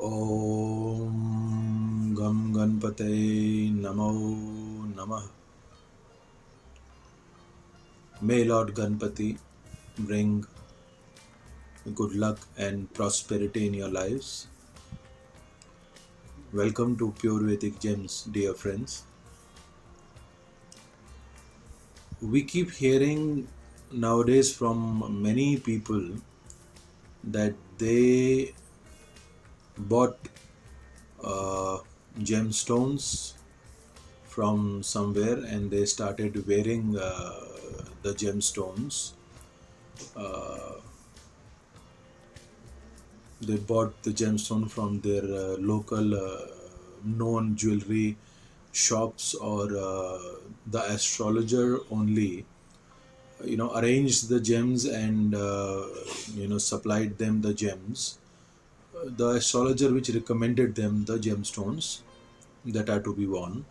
Om Gam Ganpate Namo Namah. May Lord Ganpati bring good luck and prosperity in your lives. Welcome to Pure Vedic Gems, dear friends. We keep hearing nowadays from many people that they bought gemstones from somewhere and they started wearing the gemstones. They bought the gemstone from their local known jewelry shops or the astrologer only arranged the gems and supplied them the gems. The astrologer which recommended them the gemstones that are to be worn.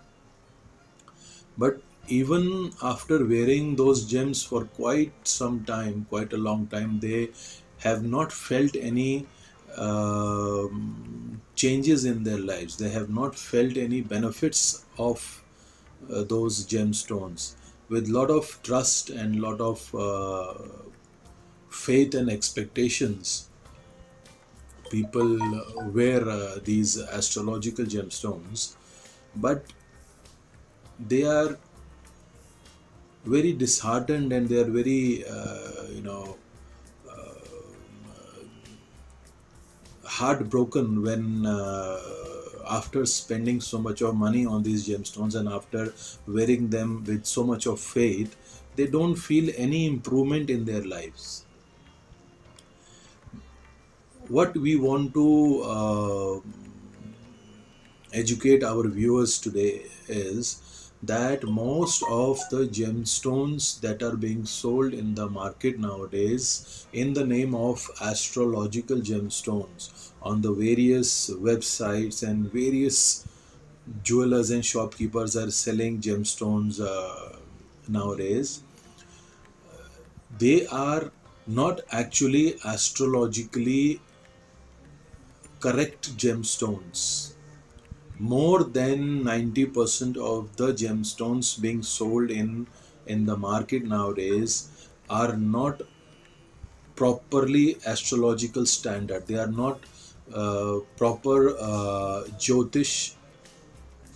But even after wearing those gems for quite some time, quite a long time, they have not felt any changes in their lives. They have not felt any benefits of those gemstones. With lot of trust and lot of faith and expectations, people wear these astrological gemstones, but they are very disheartened and they are very heartbroken when after spending so much of money on these gemstones and after wearing them with so much of faith, they don't feel any improvement in their lives. What we want to educate our viewers today is that most of the gemstones that are being sold in the market nowadays in the name of astrological gemstones on the various websites and various jewelers and shopkeepers are selling gemstones nowadays, they are not actually astrologically correct gemstones. More than 90% of the gemstones being sold in the market nowadays are not properly astrological standard. They are not proper Jyotish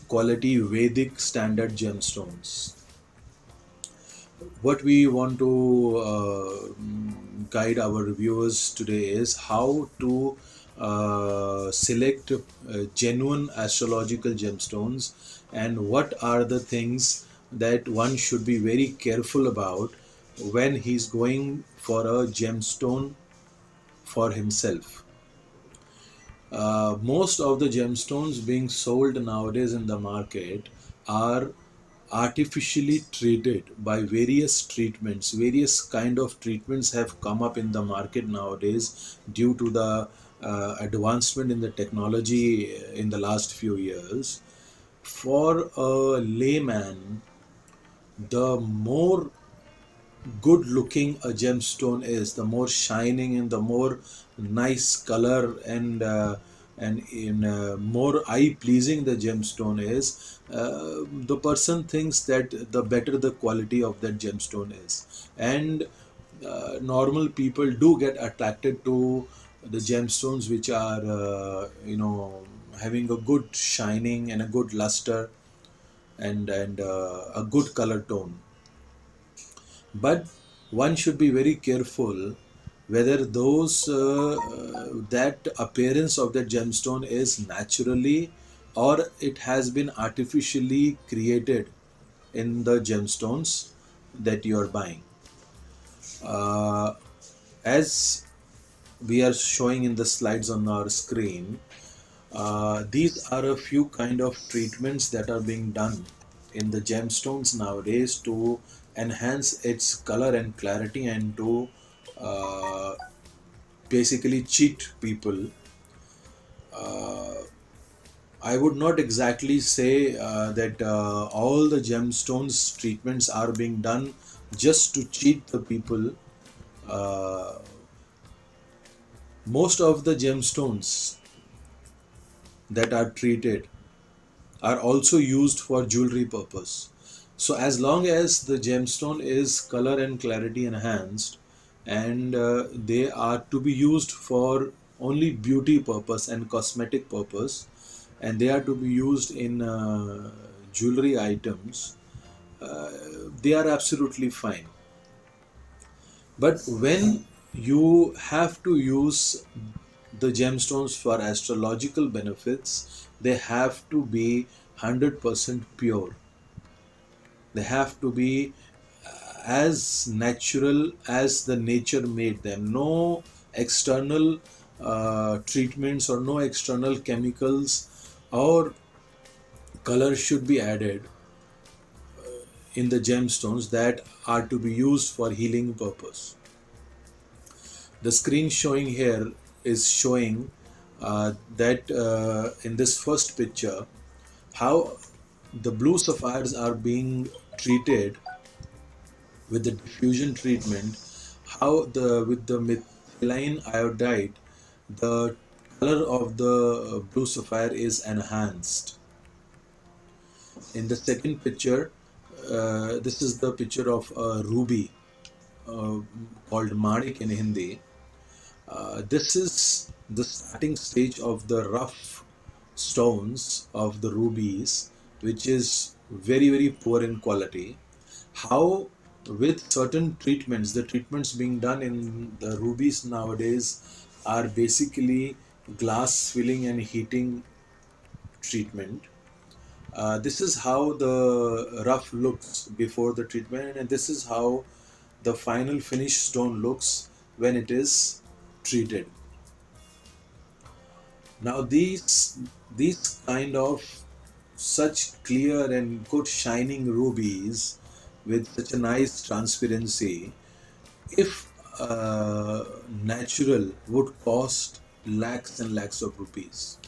quality Vedic standard gemstones. What we want to guide our viewers today is how to select genuine astrological gemstones and what are the things that one should be very careful about when he's going for a gemstone for himself. Most of the gemstones being sold nowadays in the market are artificially treated by various treatments. Various kind of treatments have come up in the market nowadays due to the advancement in the technology in the last few years. For a layman, the more good looking a gemstone is, the more shining and the more nice color and in more eye pleasing the gemstone is, the person thinks that the better the quality of that gemstone is. And normal people do get attracted to the gemstones which are having a good shining and a good luster and a good color tone. But one should be very careful whether those that appearance of that gemstone is naturally or it has been artificially created in the gemstones that you are buying. As we are showing in the slides on our screen, these are a few kind of treatments that are being done in the gemstones nowadays to enhance its color and clarity and to basically cheat people. I would not exactly say that all the gemstones treatments are being done just to cheat the people. Most of the gemstones that are treated are also used for jewelry purpose. So as long as the gemstone is color and clarity enhanced, and they are to be used for only beauty purpose and cosmetic purpose, and they are to be used in jewelry items, uh, they are absolutely fine. But when you have to use the gemstones for astrological benefits, they have to be 100% pure. They have to be as natural as the nature made them. No external treatments or no external chemicals or color should be added in the gemstones that are to be used for healing purpose. The screen showing here is showing that in this first picture how the blue sapphires are being treated with the diffusion treatment, how the with the methylene iodide the color of the blue sapphire is enhanced. In the second picture, this is the picture of a ruby uh, called manik in Hindi. This is the starting stage of the rough stones of the rubies, which is very, very poor in quality. How, with certain treatments, the treatments being done in the rubies nowadays are basically glass filling and heating treatment. This is how the rough looks before the treatment, and this is how the final finished stone looks when it is treated. Now these kind of such clear and good shining rubies with such a nice transparency, if natural, would cost lakhs and lakhs of rupees.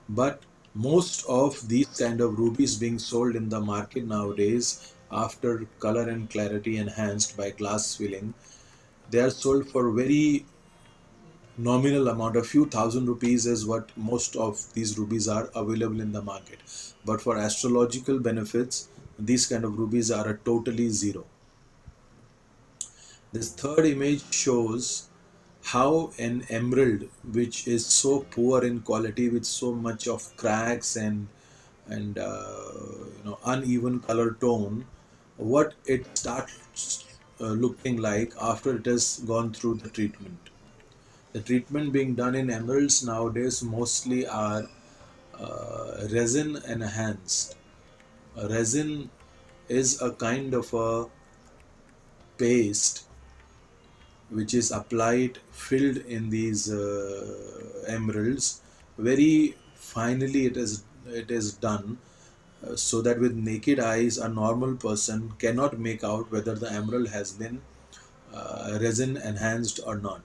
But most of these kind of rubies being sold in the market nowadays, after color and clarity enhanced by glass filling, they are sold for very nominal amount. A few thousand rupees is what most of these rubies are available in the market. But for astrological benefits, these kind of rubies are a totally zero. This third image shows how an emerald, which is so poor in quality with so much of cracks and uneven color tone, what it starts looking like after it has gone through the treatment. The treatment being done in emeralds nowadays mostly are resin enhanced. Resin is a kind of a paste which is applied, filled in these emeralds. Very finally, it is done so that with naked eyes, a normal person cannot make out whether the emerald has been resin enhanced or not.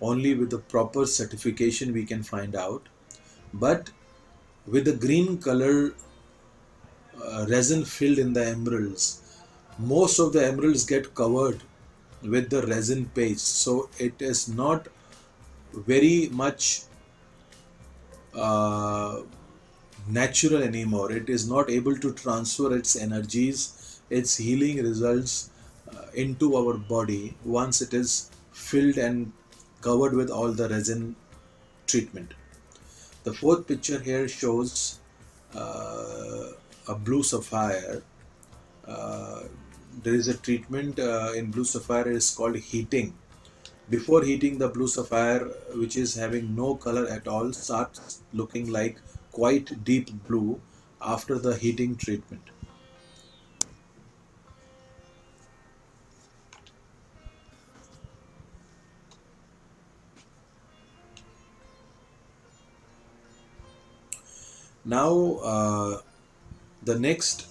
Only with the proper certification we can find out. But with the green color resin filled in the emeralds, most of the emeralds get covered with the resin paste, so it is not very much uh, natural anymore. It is not able to transfer its energies, its healing results into our body once it is filled and covered with all the resin treatment. The fourth picture here shows a blue sapphire. Uh, there is a treatment in blue sapphire is called heating. Before heating, the blue sapphire, which is having no color at all, starts looking like quite deep blue after the heating treatment. Now, the next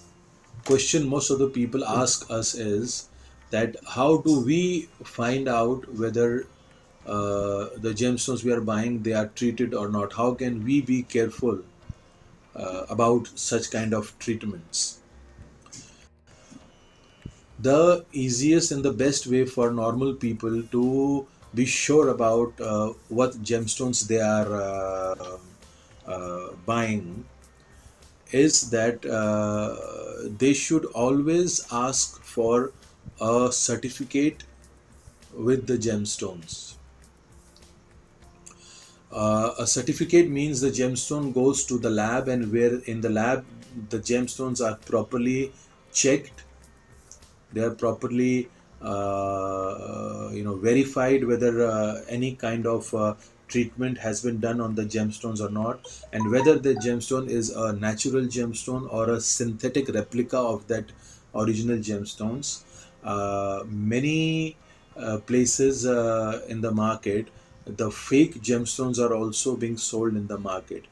question most of the people ask us is that how do we find out whether the gemstones we are buying they are treated or not? How can we be careful about such kind of treatments? The easiest and the best way for normal people to be sure about what gemstones they are buying is that they should always ask for a certificate with the gemstones. A certificate means the gemstone goes to the lab, and where in the lab the gemstones are properly checked, they are properly verified whether any kind of treatment has been done on the gemstones or not, and whether the gemstone is a natural gemstone or a synthetic replica of that original gemstones. Many places in the market, the fake gemstones are also being sold in the market,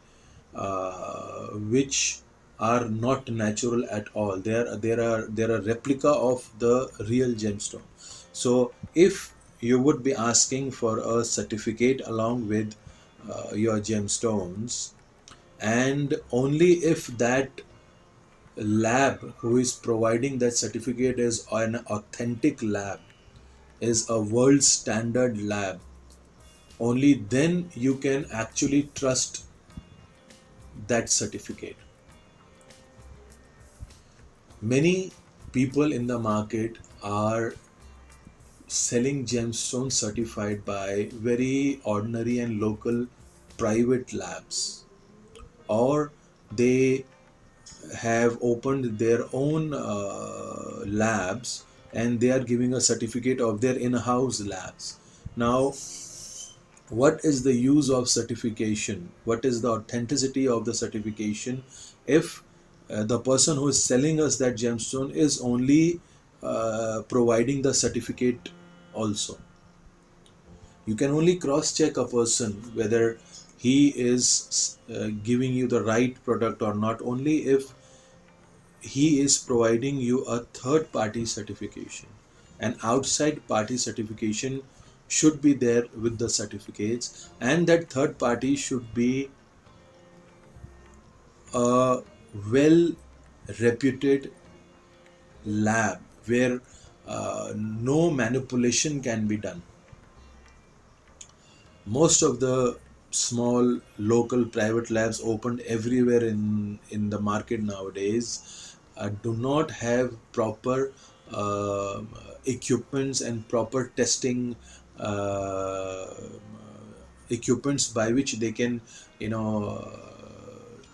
which are not natural at all. They are a replica of the real gemstone. So if you would be asking for a certificate along with your gemstones, and only if that lab who is providing that certificate is an authentic lab, is a world standard lab, only then you can actually trust that certificate. Many people in the market are selling gemstones certified by very ordinary and local private labs, or they have opened their own labs and they are giving a certificate of their in-house labs. Now, what is the use of certification? What is the authenticity of the certification if the person who is selling us that gemstone is only providing the certificate also? You can only cross check a person whether he is giving you the right product or not only if he is providing you a third party certification. An outside party certification should be there with the certificates, and that third party should be a well reputed lab where no manipulation can be done. Most of the small local private labs opened everywhere in the market nowadays do not have proper uh, equipments and proper testing uh, equipments by which they can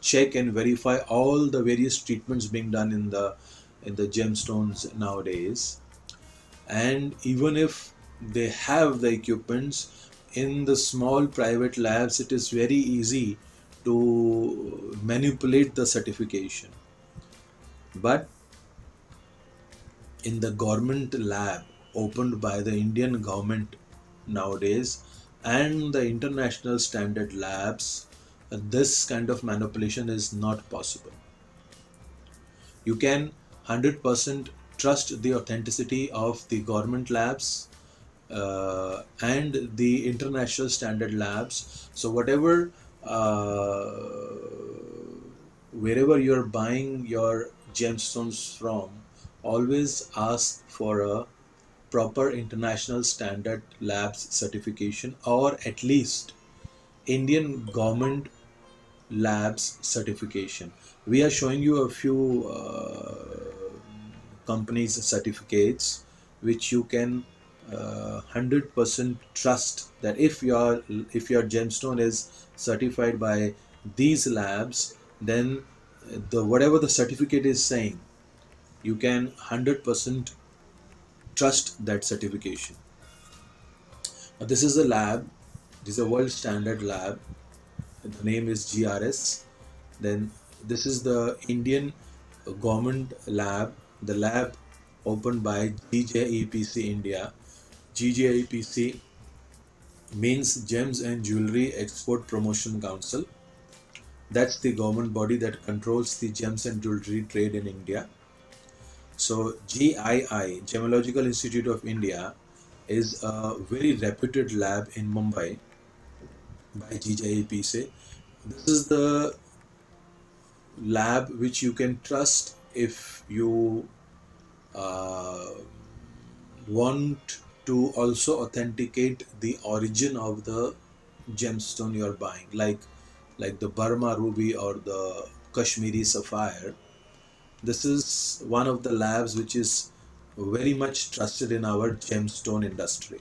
check and verify all the various treatments being done in the gemstones nowadays. And even if they have the equipments in the small private labs, it is very easy to manipulate the certification. But in the government lab opened by the Indian government nowadays and the international standard labs, this kind of manipulation is not possible. You can 100% trust the authenticity of the government labs and the international standard labs. So whatever wherever you're buying your gemstones from, always ask for a proper international standard labs certification, or at least Indian government labs certification. We are showing you a few companies certificates which you can 100% trust that if your gemstone is certified by these labs, then the whatever the certificate is saying, you can 100% trust that certification. Now, this is a lab. This is a world standard lab. The name is GRS. Then this is the Indian government lab, the lab opened by GJEPC India. GJEPC means Gems and Jewelry Export Promotion Council. That's the government body that controls the gems and jewelry trade in India. So GII, Gemological Institute of India, is a very reputed lab in Mumbai by GJEPC. This is the lab which you can trust if you uh, want to also authenticate the origin of the gemstone you're buying. Like like the Burma ruby or the Kashmiri sapphire. This is one of the labs which is very much trusted in our gemstone industry.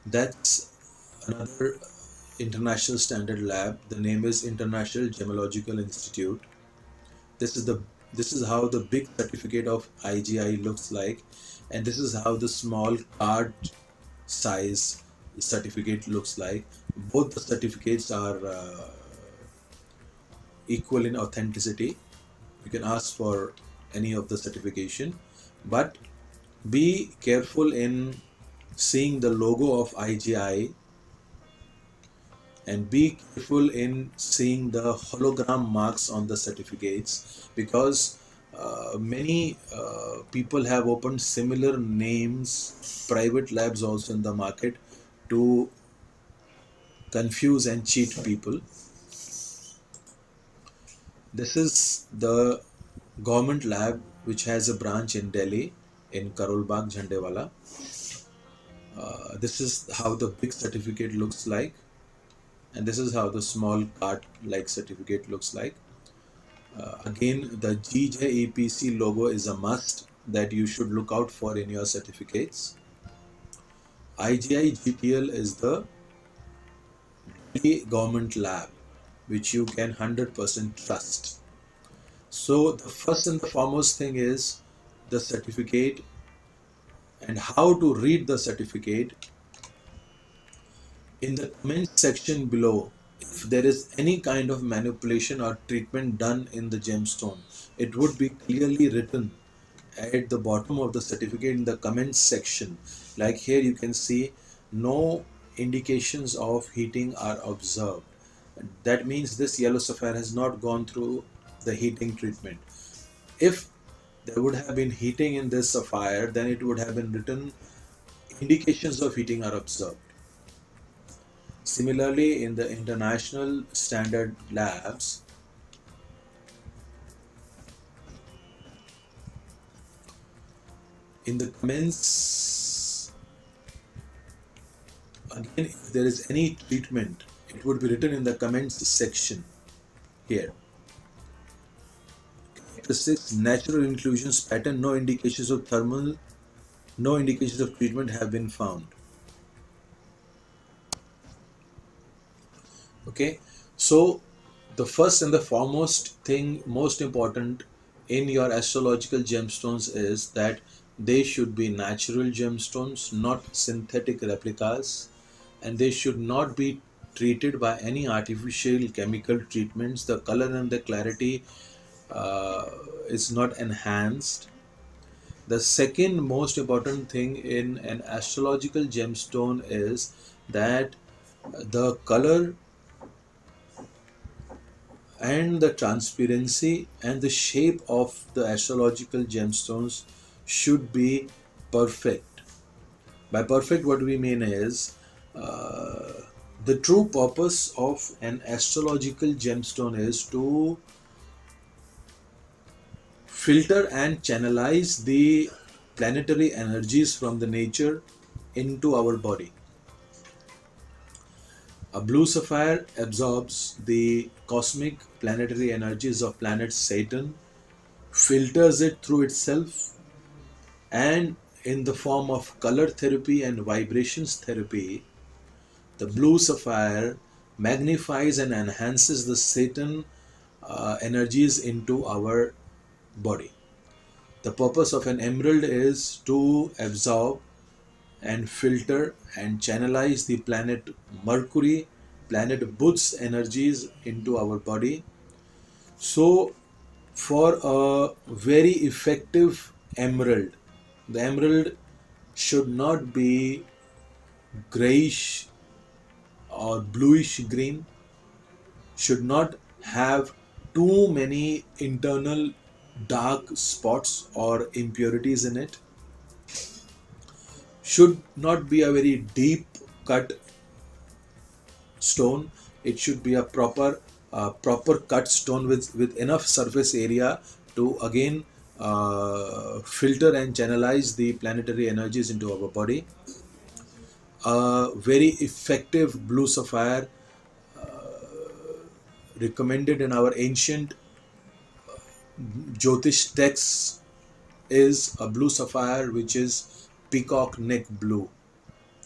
That's another international standard lab. The name is International Gemological Institute. This is the this is how the big certificate of IGI looks like, and this is how the small card size certificate looks like. Both the certificates are equal in authenticity. You can ask for any of the certification, but be careful in seeing the logo of IGI, and be careful in seeing the hologram marks on the certificates, because many people have opened similar names private labs also in the market to confuse and cheat people. This is the government lab which has a branch in Delhi in Karol Bagh Jhandewala. This is how the big certificate looks like, and this is how the small card like certificate looks like. Again, the GJEPC logo is a must that you should look out for in your certificates. IGI GTL is the government lab which you can 100% trust. So the first and the foremost thing is the certificate and how to read the certificate. In the comment section below, if there is any kind of manipulation or treatment done in the gemstone, it would be clearly written at the bottom of the certificate in the comments section. Like here you can see no indications of heating are observed. That means this yellow sapphire has not gone through the heating treatment. If there would have been heating in this sapphire, then it would have been written indications of heating are observed. Similarly, in the international standard labs, in the comments, again, if there is any treatment, it would be written in the comments section here. Characteristics, natural inclusions pattern, no indications of thermal, no indications of treatment have been found. Okay, so the first and the foremost thing, most important in your astrological gemstones is that they should be natural gemstones, not synthetic replicas, and they should not be treated by any artificial chemical treatments. The color and the clarity is not enhanced. The second most important thing in an astrological gemstone is that the color and the transparency and the shape of the astrological gemstones should be perfect. By perfect, what we mean is uh, the true purpose of an astrological gemstone is to filter and channelize the planetary energies from the nature into our body. A blue sapphire absorbs the cosmic planetary energies of planet Saturn, filters it through itself, and in the form of color therapy and vibrations therapy, the blue sapphire magnifies and enhances the Saturn energies into our body. The purpose of an emerald is to absorb and filter and channelize the planet Mercury, planet Budh's energies into our body. So, for a very effective emerald, the emerald should not be grayish or bluish green, should not have too many internal dark spots or impurities in it, should not be a very deep cut stone. It should be a proper cut stone with enough surface area to again filter and channelize the planetary energies into our body. A very effective blue sapphire recommended in our ancient Jyotish texts is a blue sapphire which is peacock neck blue,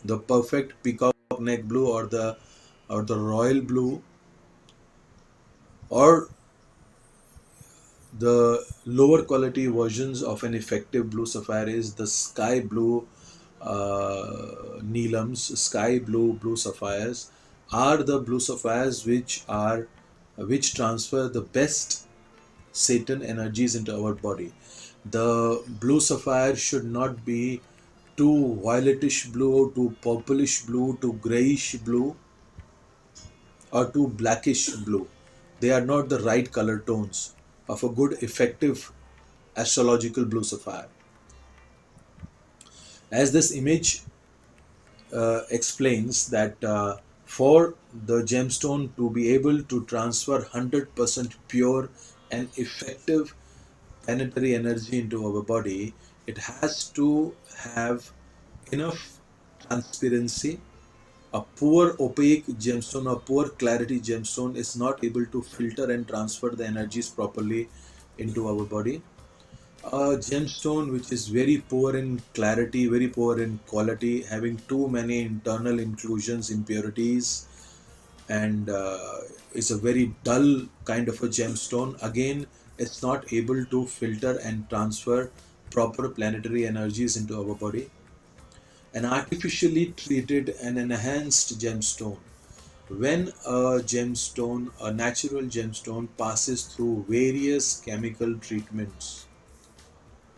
the perfect peacock neck blue, or the royal blue, or the lower quality versions of an effective blue sapphire is the sky blue neelams, sky blue sapphires are the blue sapphires which transfer the best Satan energies into our body. The blue sapphire should not be too violetish blue, too purplish blue, too grayish blue, or too blackish blue. They are not the right color tones of a good, effective astrological blue sapphire. As this image explains that for the gemstone to be able to transfer 100% pure and effective planetary energy into our body, it has to have enough transparency. A poor opaque gemstone, a poor clarity gemstone is not able to filter and transfer the energies properly into our body. A gemstone which is very poor in clarity, very poor in quality, having too many internal inclusions, impurities, and is a very dull kind of a gemstone. Again, it's not able to filter and transfer proper planetary energies into our body. An artificially treated and enhanced gemstone. When a gemstone, a natural gemstone, passes through various chemical treatments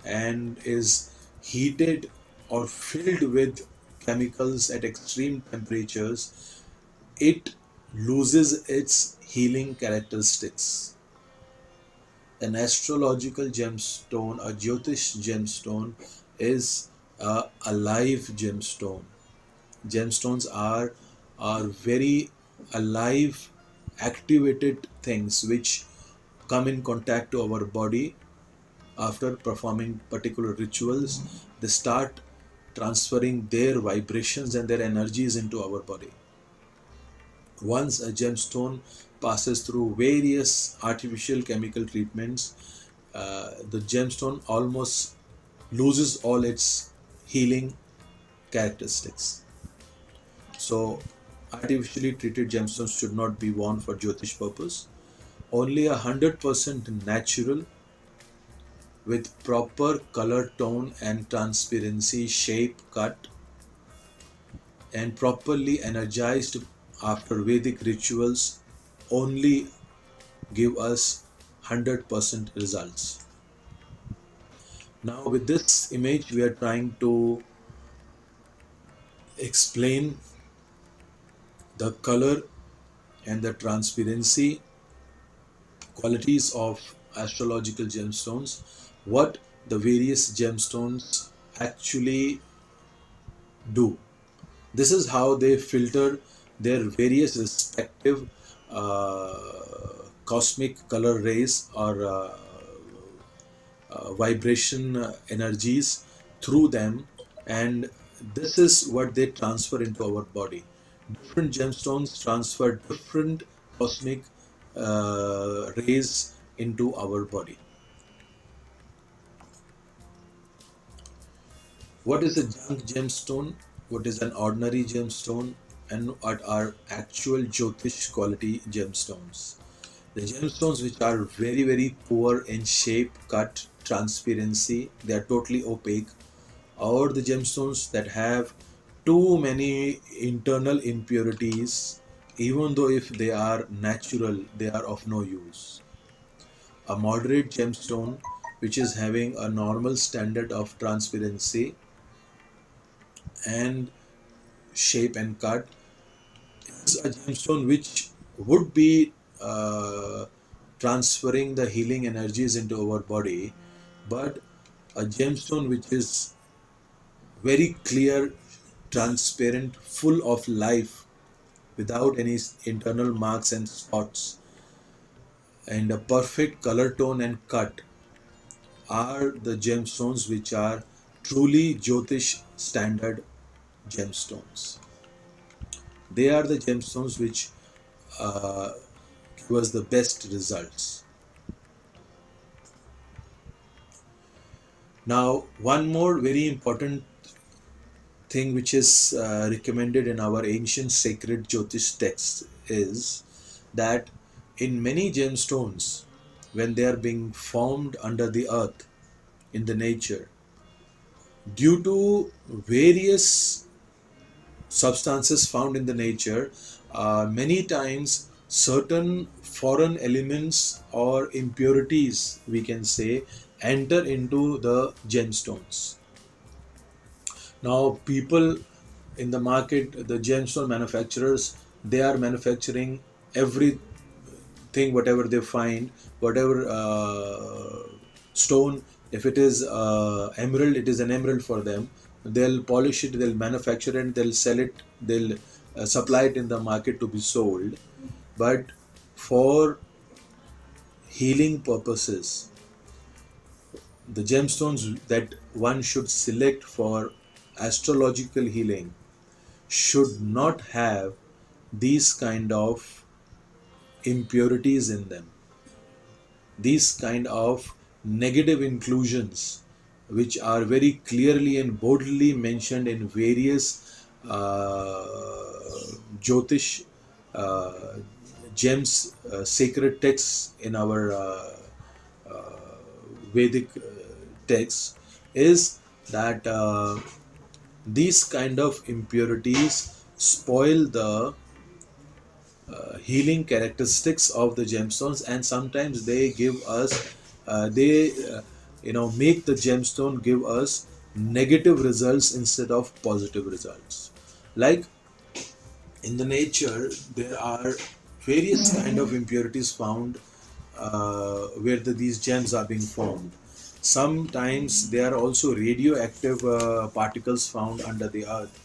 and is heated or filled with chemicals at extreme temperatures, it loses its healing characteristics. An astrological gemstone, a Jyotish gemstone, is a alive gemstone. Gemstones are very alive, activated things which come in contact to our body after performing particular rituals. They start transferring their vibrations and their energies into our body. Once a gemstone passes through various artificial chemical treatments, the gemstone almost loses all its healing characteristics. So, artificially treated gemstones should not be worn for Jyotish purpose. Only 100% natural with proper color tone and transparency, shape, cut, and properly energized after Vedic rituals only give us 100% results. Now, with this image, we are trying to explain the color and the transparency qualities of astrological gemstones, what the various gemstones actually do. This is how they filter their various respective cosmic color rays or vibration energies through them, and this is what they transfer into our body. Different gemstones transfer different cosmic rays into our body. What is a junk gemstone? What is an ordinary gemstone? And what are actual Jyotish quality gemstones? The gemstones which are very, very poor in shape, cut, transparency, they are totally opaque, or the gemstones that have too many internal impurities, even though if they are natural, they are of no use. A moderate gemstone which is having a normal standard of transparency and shape and cut is a gemstone which would be transferring the healing energies into our body, but a gemstone which is very clear, transparent, full of life, without any internal marks and spots, and a perfect color tone and cut are the gemstones which are truly Jyotish standard gemstones. They are the gemstones which give us the best results. Now, one more very important thing which is recommended in our ancient sacred Jyotish texts is that in many gemstones, when they are being formed under the earth in the nature, due to various substances found in the nature, many times certain foreign elements or impurities, we can say, enter into the gemstones. Now, people in the market, the gemstone manufacturers, they are manufacturing everything, whatever they find, whatever stone. If it is emerald, it is an emerald for them. They'll polish it, they'll manufacture it, they'll sell it, they'll supply it in the market to be sold. But for healing purposes, the gemstones that one should select for astrological healing should not have these kind of impurities in them, these kind of negative inclusions, which are very clearly and boldly mentioned in various Jyotish uh, gems, sacred texts in our Vedic texts, is that these kind of impurities spoil the healing characteristics of the gemstones, and sometimes they give us they make the gemstone give us negative results instead of positive results. Like in the nature, there are various kind of impurities found where these gems are being formed. Sometimes there are also radioactive particles found under the earth.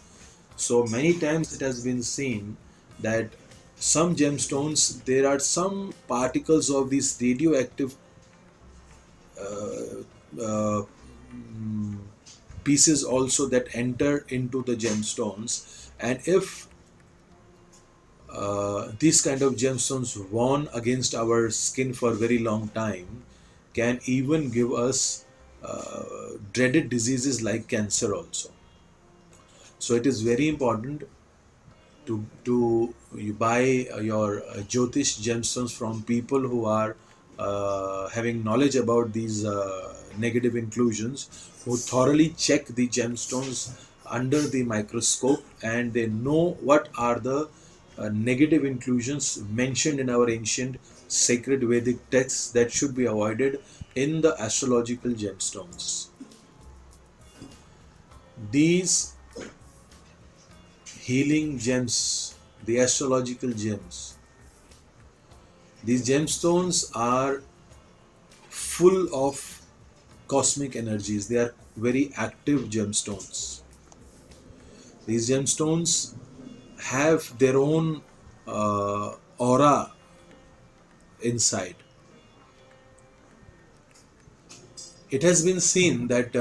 So many times it has been seen that some gemstones, there are some particles of these radioactive uh, pieces also that enter into the gemstones. And if these kind of gemstones worn against our skin for a very long time, can even give us dreaded diseases like cancer also. So it is very important to you buy your Jyotish gemstones from people who are having knowledge about these negative inclusions, who thoroughly check the gemstones under the microscope, and they know what are the negative inclusions mentioned in our ancient sacred Vedic texts that should be avoided in the astrological gemstones. These healing gems, the astrological gems, these gemstones are full of cosmic energies. They are very active gemstones. These gemstones have their own aura inside. It has been seen that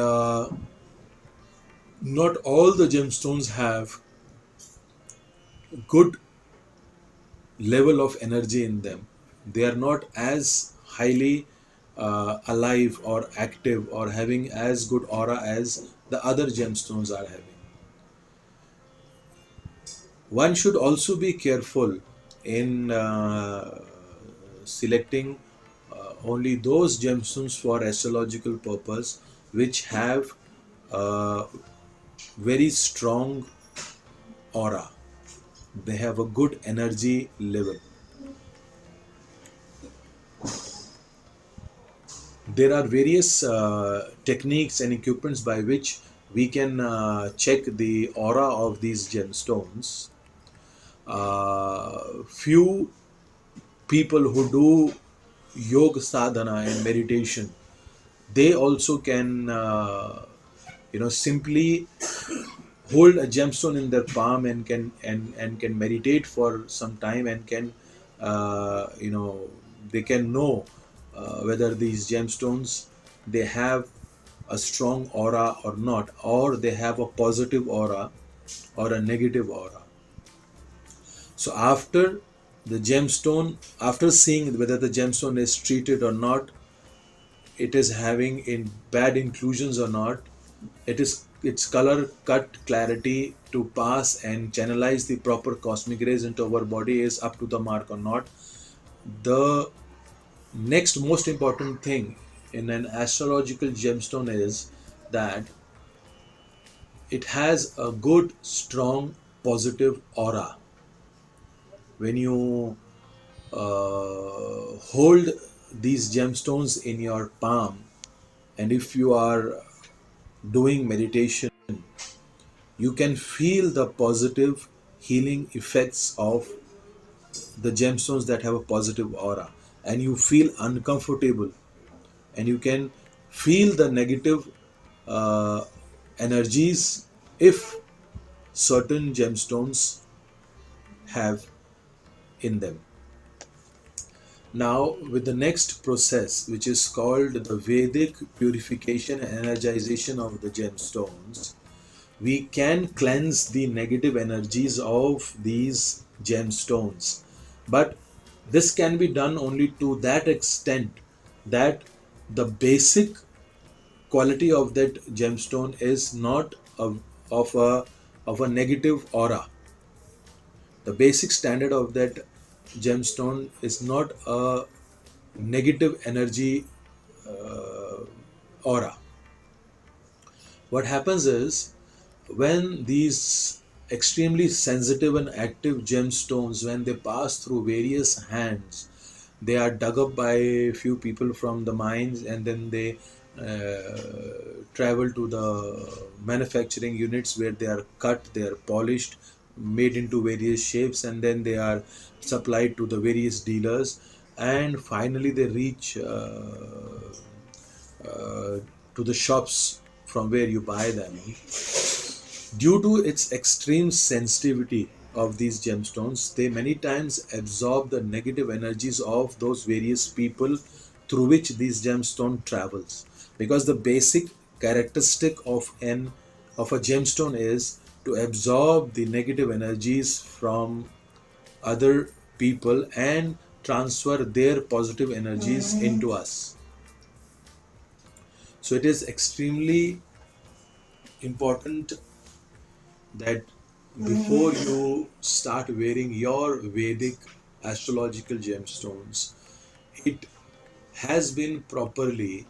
not all the gemstones have good level of energy in them. They are not as highly alive or active or having as good aura as the other gemstones are having. One should also be careful in selecting only those gemstones for astrological purpose which have a very strong aura. They have a good energy level. There are various techniques and equipments by which we can check the aura of these gemstones. Few people who do Yog Sadhana and meditation, they also can simply hold a gemstone in their palm and can meditate for some time, and can they can know whether these gemstones, they have a strong aura or not, or they have a positive aura or a negative aura. So after the gemstone, after seeing whether the gemstone is treated or not, it is having in bad inclusions or not, it is its color cut clarity to pass and channelize the proper cosmic rays into our body is up to the mark or not. The next most important thing in an astrological gemstone is that it has a good strong positive aura. When you hold these gemstones in your palm, and if you are doing meditation, you can feel the positive healing effects of the gemstones that have a positive aura, and you feel uncomfortable, and you can feel the negative uh, energies if certain gemstones have in them. Now, with the next process, which is called the Vedic purification and energization of the gemstones, we can cleanse the negative energies of these gemstones. But this can be done only to that extent that the basic quality of that gemstone is not of a negative aura. The basic standard of that gemstone is not a negative energy aura. What happens is, when these extremely sensitive and active gemstones, when they pass through various hands, they are dug up by a few people from the mines, and then they travel to the manufacturing units where they are cut, they are polished, made into various shapes, and then they are supplied to the various dealers, and finally they reach uh, to the shops from where you buy them. Due to its extreme sensitivity of these gemstones, they many times absorb the negative energies of those various people through which these gemstone travels. Because the basic characteristic of a gemstone is to absorb the negative energies from other people and transfer their positive energies into us. So it is extremely important that before you start wearing your Vedic astrological gemstones, it has been properly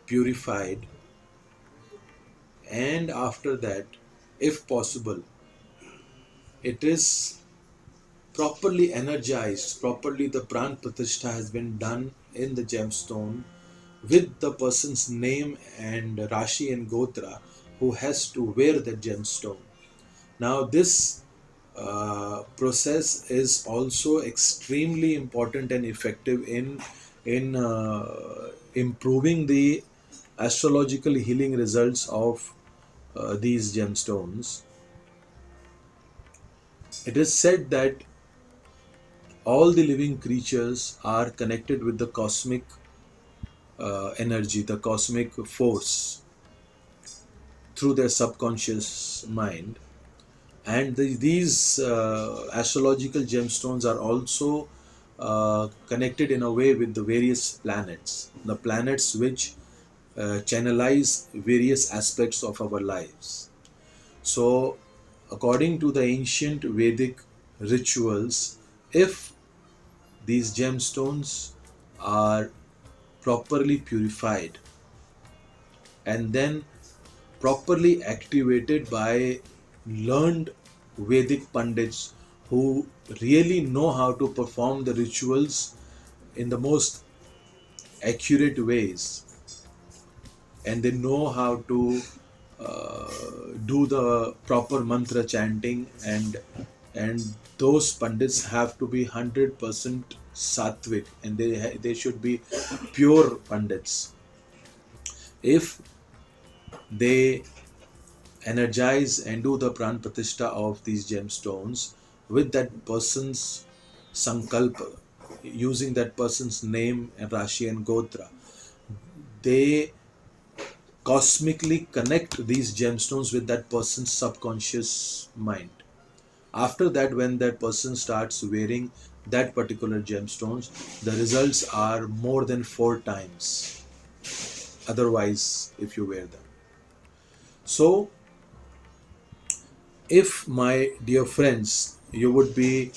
purified, and after that, if possible, it is properly energized, properly the pran pratishtha has been done in the gemstone with the person's name and Rashi and Gotra who has to wear the gemstone. Now, this process is also extremely important and effective in improving the astrological healing results of these gemstones. It is said that all the living creatures are connected with the cosmic energy, the cosmic force, through their subconscious mind. And these astrological gemstones are also connected in a way with the various planets, the planets which channelize various aspects of our lives. So, according to the ancient Vedic rituals, if these gemstones are properly purified and then properly activated by learned Vedic Pandits who really know how to perform the rituals in the most accurate ways, and they know how to do the proper mantra chanting, and those Pandits have to be 100% sattvic, and they should be pure Pandits. If they energize and do the pran pratishtha of these gemstones with that person's sankalpa, using that person's name and Rashi and Gotra, they cosmically connect these gemstones with that person's subconscious mind. After that, when that person starts wearing that particular gemstones, the results are more than 4 times otherwise if you wear them. So if, my dear friends, you would be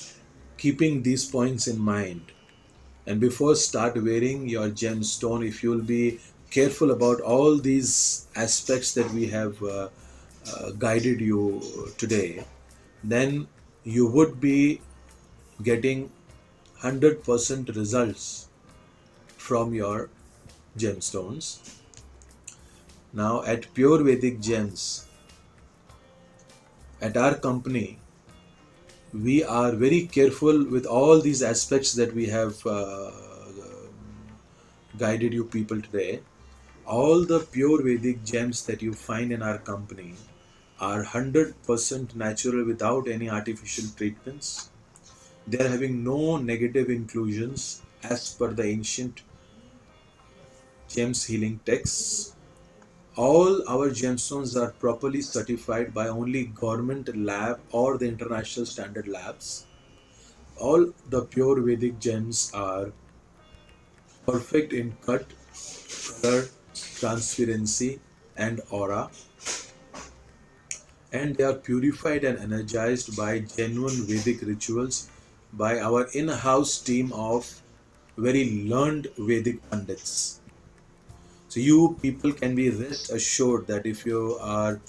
keeping these points in mind, and before start wearing your gemstone, if you will be careful about all these aspects that we have guided you today, then you would be getting 100% results from your gemstones. Now at Pure Vedic Gems, at our company, we are very careful with all these aspects that we have guided you people today. All the pure Vedic gems that you find in our company are 100% natural without any artificial treatments. They are having no negative inclusions as per the ancient gems healing texts. All our gemstones are properly certified by only government lab or the international standard labs. All the pure Vedic gems are perfect in cut, color, transparency, and aura, and they are purified and energized by genuine Vedic rituals by our in-house team of very learned Vedic Pandits. So you people can be rest assured that if you are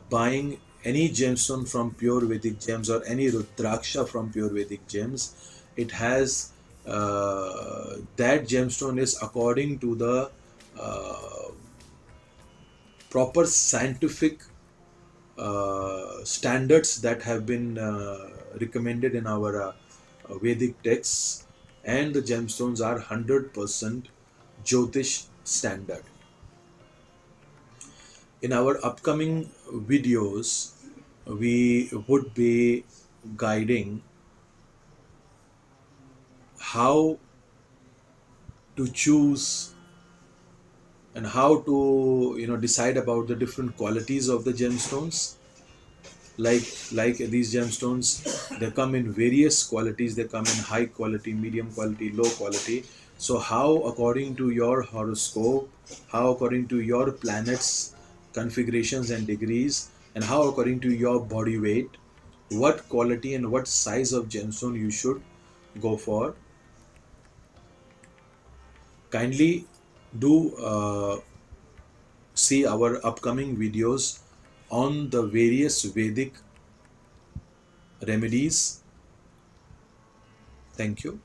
buying any gemstone from Pure Vedic Gems or any Rudraksha from Pure Vedic Gems, it has that gemstone is according to the uh, proper scientific standards that have been recommended in our Vedic texts, and the gemstones are 100% Jyotish standard. In our upcoming videos, we would be guiding how to choose and how to decide about the different qualities of the gemstones. Like these gemstones, they come in various qualities. They come in high quality, medium quality, low quality. So how according to your horoscope, how according to your planets configurations and degrees, and how according to your body weight, what quality and what size of gemstone you should go for. Kindly do see our upcoming videos on the various Vedic remedies. Thank you.